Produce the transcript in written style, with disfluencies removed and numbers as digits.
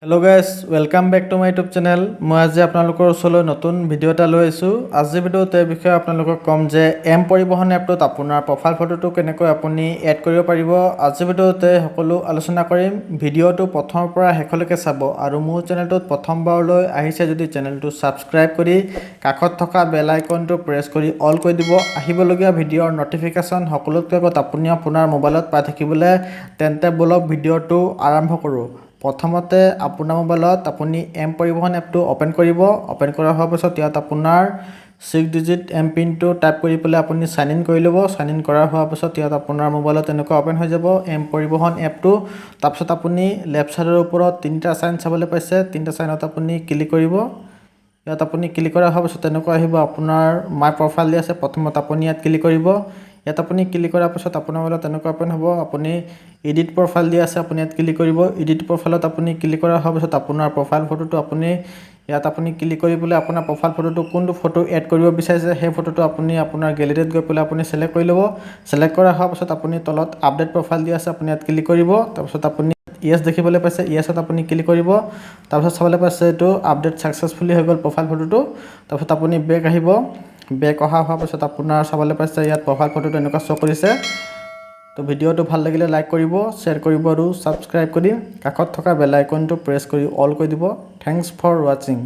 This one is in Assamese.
Hello' guys welcome back to my YouTube channel. মই আজি আপোনালোকৰ ওচৰলৈ নতুন ভিডিঅ' এটা লৈ আহিছোঁ। আজিৰ ভিডিঅ'ত এই বিষয়ে আপোনালোকক ক'ম যে এম পৰিবহণ এপটোত আপোনাৰ প্ৰফাইল ফটোটো কেনেকৈ আপুনি এড কৰিব পাৰিব। আজিৰ ভিডিঅ'তে সকলো আলোচনা কৰিম। ভিডিঅ'টো প্ৰথমৰ পৰা শেষলৈকে চাব আৰু মোৰ চেনেলটোত প্ৰথমবাৰলৈ আহিছে যদি চেনেলটো ছাবস্ক্ৰাইব কৰি কাষত থকা বেল আইকনটো প্ৰেছ কৰি অল কৰি দিব। আহিবলগীয়া ভিডিঅ'ৰ ন'টিফিকেশ্যন সকলোতকৈ আগত আপুনি আপোনাৰ মোবাইলত পাই থাকিবলৈ তেন্তে বলক ভিডিঅ'টো আৰম্ভ কৰোঁ। প্ৰথমতে আপোনাৰ মোবাইলত আপুনি এম পৰিবহণ এপটো অ'পেন কৰিব। অ'পেন কৰা হোৱাৰ পাছত ইয়াত আপোনাৰ 6 ডিজিট এম পিনটো টাইপ কৰি পেলাই আপুনি চাইন ইন কৰি ল'ব। চাইন ইন কৰা হোৱাৰ পাছত ইয়াত আপোনাৰ মোবাইলত এনেকুৱা অ'পেন হৈ যাব এম পৰিবহণ এপটো। তাৰপিছত আপুনি লেফ্ট ছাইডৰ ওপৰত তিনিটা চাইন চাবলৈ পাইছে, তিনিটা চাইনত আপুনি ক্লিক কৰিব। ইয়াত আপুনি ক্লিক কৰা হোৱাৰ পাছত তেনেকুৱা আহিব আপোনাৰ মাই প্ৰফাইল দি আছে, প্ৰথমত আপুনি ইয়াত ক্লিক কৰিব। ইয়াত আপুনি ক্লিক কৰাৰ পাছত আপোনাৰ মোবাইলত তেনেকুৱা অ'পেন হ'ব। আপুনি এডিট প্ৰফাইল দি আছে, আপুনি ইয়াত ক্লিক কৰিব। এডিট প্ৰফাইলত আপুনি ক্লিক কৰা হোৱাৰ পাছত আপোনাৰ প্ৰফাইল ফটোটো ইয়াত আপুনি ক্লিক কৰি পেলাই আপোনাৰ প্ৰফাইল ফটোটো কোনটো ফটো এড কৰিব বিচাৰিছে সেই ফটোটো আপুনি আপোনাৰ গেলেৰীত গৈ পেলাই আপুনি চিলেক্ট কৰি ল'ব। চিলেক্ট কৰা হোৱাৰ পাছত আপুনি তলত আপডেট প্ৰফাইল দি আছে, আপুনি ইয়াত ক্লিক কৰিব। তাৰপিছত আপুনি ইয়েছ দেখিবলৈ পাইছে, ইয়েছত আপুনি ক্লিক কৰিব। তাৰপিছত চাবলৈ পাইছে এইটো আপডেট ছাকচেছফুলি হৈ গ'ল প্ৰফাইল ফটোটো। তাৰপিছত আপুনি বেক আহিব। বেক অহা হোৱাৰ পাছত আপোনাৰ চাবলৈ পাইছে ইয়াত প্ৰফাইল ফটোটো এনেকুৱা শ্ব' কৰিছে। তো ভিডিঅ'টো ভাল লাগিলে লাইক কৰিব, শ্বেয়াৰ কৰিব আৰু ছাবস্ক্ৰাইব কৰি কাষত থকা বেল আইকনটো প্ৰেছ কৰি অল কৰি দিব। থেংকছ ফৰ ৱাচিং।